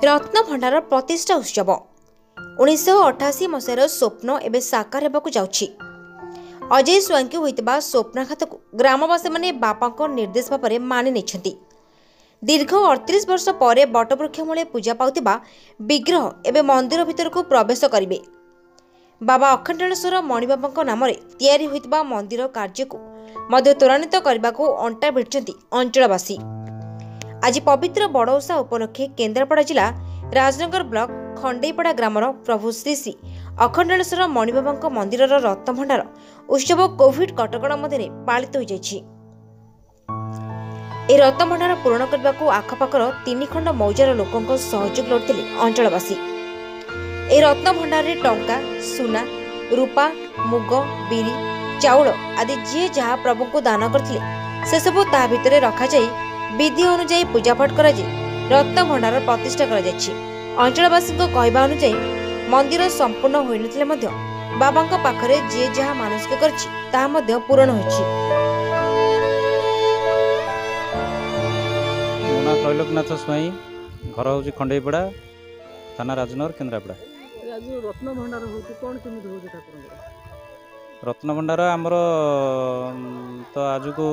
रत्नभंडार प्रतिष्ठा उत्सव 1988 मसीहार स्वप्न एवं साकार होगा जाउछि। अजय स्वाईं होता स्वप्नाघात को ग्रामवासी मैंने बापा निर्देश भाव में मानि नहीं। दीर्घ 38 वर्ष पर बटवृक्ष मूले पूजा पाउथिबा विग्रह एवं मंदिर भितर को प्रवेश करेंगे। बाबा अखंडेश्वर मणिबाबा नाम तैयारी होइतिबा मंदिर कार्य को मध्य त्वरान्वित करने को अंटा भिड़चंती अंचलवासी। आज पवित्र बड़ ओषा उपलक्षे केन्द्रापड़ा जिला राजनगर ब्लॉक खंडेपड़ा ग्रामर प्रभु श्री श्री अखंडेश्वर मणिबाबा मंदिर रत्नभंडार उत्सव कोविड कटकणा मध्य पालित हो जाइछि। ए रत्नभंडार पूरण करने को आखपाखर 3 खंड मौजार लोकों सहयोग लोड़ते अंचलवासी। ए रत्नभंडार रे टंका सुना रूपा मुग बिरी चाउल आदि जी जहाँ प्रभु को दान करथिले से सब ता भितरे रखा जाई विधि अनुଯାୟୀ पूजापाठ करा जाई रत्नभंडार प्रतिष्ठा करा जायछि। अंचलवासी कहवा अनुଯାୟୀ मंदिर संपूर्ण होई नथिले मध्य बाबांक पाखरे जे जहाँ मानसिक करछि ताहा मध्य पूर्ण होइछि। मोना त्रैलोकनाथ स्वाई घर होछि खंडेपड़ा थाना राजनगर केन्द्रापड़ा। रत्नभंडार होछि कोन केमिति होछि ठाकुर? रत्नभंडार आमर तो आज को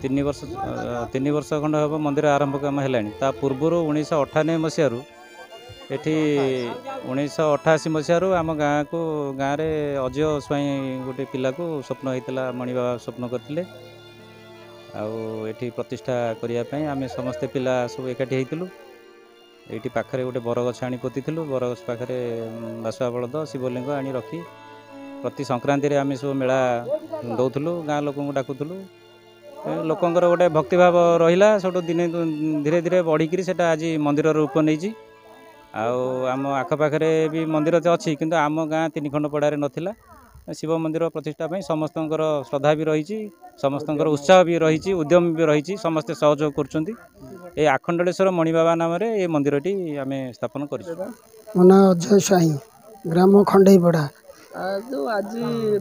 3 वर्ष खंड हम मंदिर आरंभ काम है। ता पूर्वर 1998 मसीह एठी 1988 मसीह आम गाँ को गाँव में अजय स्वाई गोटे पिला को स्वप्न होता मणि बाबा स्वप्न करते आठी प्रतिष्ठा करने आम समस्ते पिला सब एकाठी होइतिलु। एठी पाखरे गोटे बरगछ आनी पोतीलु। बरगछ पाखरे बासुआ बलद शिवलिंग आनी रखी प्रति संक्रांति रे आम सब मेला दौलु गाँ लोक डाकुलु। लोकंर गोटे भक्तिभाव रहा सब दिने धीरे धीरे बढ़िकी से आज मंदिर रूप नहीं। आम आखपाखे भी मंदिर अच्छी किंतु आम गाँ 3 खंड पड़ारे नाला शिव मंदिर प्रतिष्ठा समस्त श्रद्धा भी रही समस्त उत्साह भी रही उद्यम भी रही समस्ते सहयोग कर आखंडेश्वर मणिबाबा नाम ये मंदिर टी आम स्थापन कर। मो ना अजय स्वाई ग्राम खंडेपड़ा। जो आज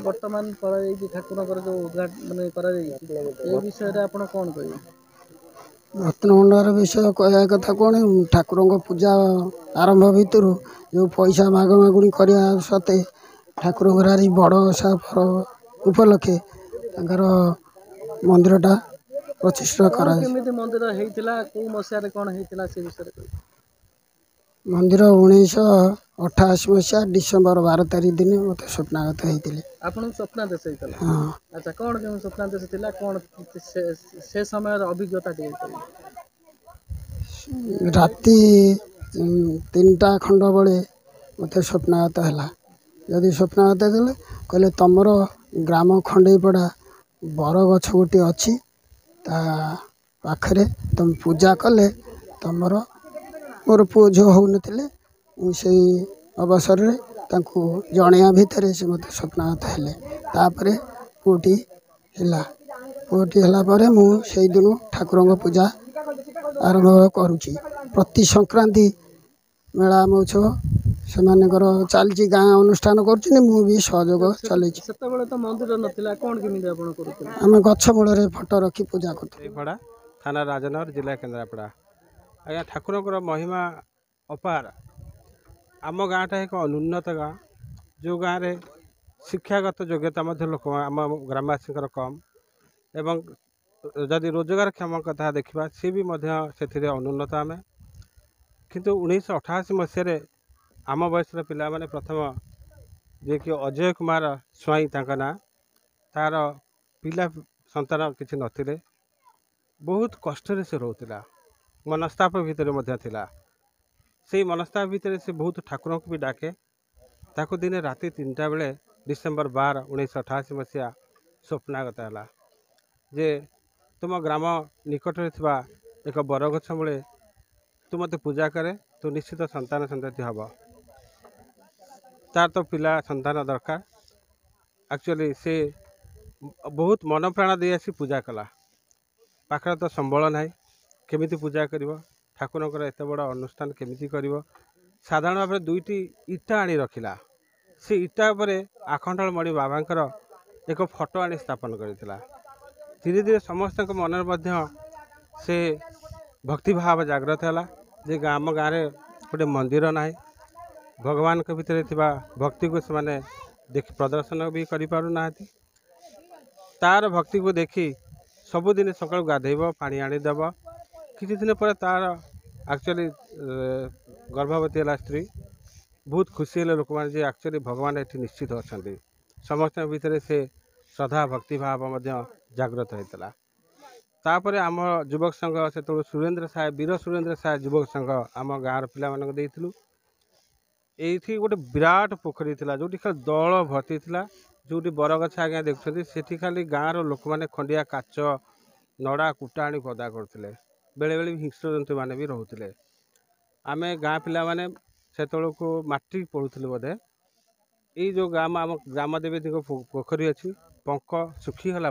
वर्तमान ठाकुर जो उद्घाटन मानने विषय आप कौन कहे? रत्नभंडार विषय कहया कथा कौन ठाकुर पूजा आरंभ भितर जो पैसा माग मागुणी करने सत्ते ठाकुर बड़ ओषा उपलक्षे मंदिरटा प्रतिष्ठा करा। मंदिर होता कौ मसीह कौन होता से विषय? मंदिर 1988 मसीहा डिसेम्बर 12 तारीख दिन मत स्वप्नागत होते। आपन स्वप्नादेश होता? हाँ। अच्छा कौन के स्वप्नादेश थिला कौन से समय अभिज्ञता टे? राति 3टा खंड बड़े मत स्वप्नागत है। जदि स्वप्नागत देले कहले तमर ग्राम खंडेपड़ा बरगछ गोटे अच्छी ता पाखरे तुम पूजा कले तमर मोर पुओ झो हो नथिले से अवसर रे तांको जणिया भितर से मत स्वप्नागत हेले। तापरे पुओटी हला पुओटी हला परे मु सेई दिनु ठाकुरंग पूजा आरंभ करूची। प्रति संक्रांति मेला महोत्सव से चलती गाँ अनुष्ठान कर भी सहयोग चल। तो मंदिर नथिला कौन केमिति आपण करूथि? आम गछ मूल फटो रखी पूजा कर थाना राजनगर जिला केन्द्रापड़ा। आज्ञा ठाकुर महिमा अपार। आम गाँटा एक अनुन्नत गाँ जो गाँव में शिक्षागत योग्यता लोक आम ग्रामवासी कम एवं जदि रोजगार क्षम कथा देखा सी भी से अनुन्नत आम किंतु 1988 मसीह आम बयस पिला माने प्रथम जे कि अजय कुमार स्वाई ना तार पिला संतान किसी नथिले बहुत कष्ट से रोला मनस्ताप भितर थिला। से मनस्ताप भितर से बहुत ठाकुर को भी डाके ताको दिन राति 3टा बेले डिसेम्बर 12 1988 मसीहा स्वप्नागत है जे तुम ग्राम निकट एक बरगछ मूले तू मत पूजा करे तो निश्चित संतान संतति हम तार तो पिला संतान दरकार। एक्चुअली से बहुत मन प्राण दे आसी पूजा कला पाखर तो संबल ना केमिति पूजा करिवो ठाकुरंकर एत बड़ अनुष्ठान केमिति करिवो। साधारण भाव में 2टी इटा आनी रखिला से इटा पर आखंडल मणि बाबांकर एक फोटो आनी स्थापन करथिला। धीरे धीरे समस्त मन से भक्ति भाव जागृत है जे आम गाँव में गोटे मंदिर ना भगवान के भितर थिबा भक्ति को से देख प्रदर्शन भी करिपारुना तार भक्ति को देखी सबुदिन सकाल गाधेब पानी आनीदेव किसी दिन पर तार एक्चुअली गर्भवती है स्त्री बहुत खुशी है लोक मैंने एक्चुअली भगवान ये निश्चित अच्छा समस्त भितर से श्रद्धा भक्ति भाव जागृत होता तापर आम युवक संघ से सुरेंद्र साय वीर सुरेंद्र साय युवक संघ आम गाँव पिला ये गोटे विराट पोखरी थी जो खाली दल भर्ती थी जो बरगछ आज्ञा देखुं से खाली गाँव लोक मैंने खंडिया काच नड़ा कुटा आनी पदा करते बेले बेले हिंस्र जंतु मैंने भी रोते आम गाँ पिला माने से को मैट्रिक पढ़ुलु बोधे ये जो ग्राम आम ग्राम देवी पोखरी अच्छी पंख सुखीगला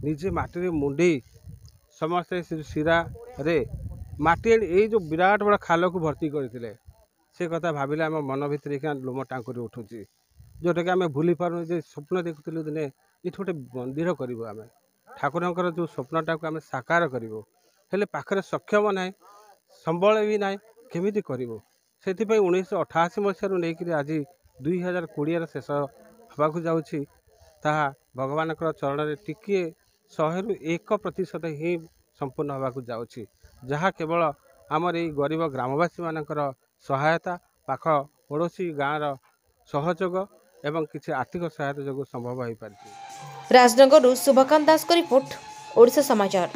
निजे माटी मुंडे समस्ते शिरा रे माटी ये जो विराट बड़ा खाल को भर्ती करते से कथा भाविले आम मन भर लोम टाँकुरी उठुची जोटा कि आम भूली पार्न स्वप्न देखुलु दिने ये गोटे मंदिर करूँ आम ठाकुर जो स्वप्नटा को आम साकार करूँ हेले पाखरे सक्षम ना संबल भी ना केमी करूँ से 1988 मसीह नहीं आज 2020 शेष हाँक जाऊँगी भगवान चरण में टिके 100% ही संपूर्ण हाँक जाऊँगी जहाँ केवल आमर ये गरीब ग्रामवासी मानकर सहायता पाख पड़ोसी गाँव सहयोग एवं किसी आर्थिक सहायता जो संभव हो पार। राजनगर शुभकांत दास को रिपोर्ट ओडिशा समाचार।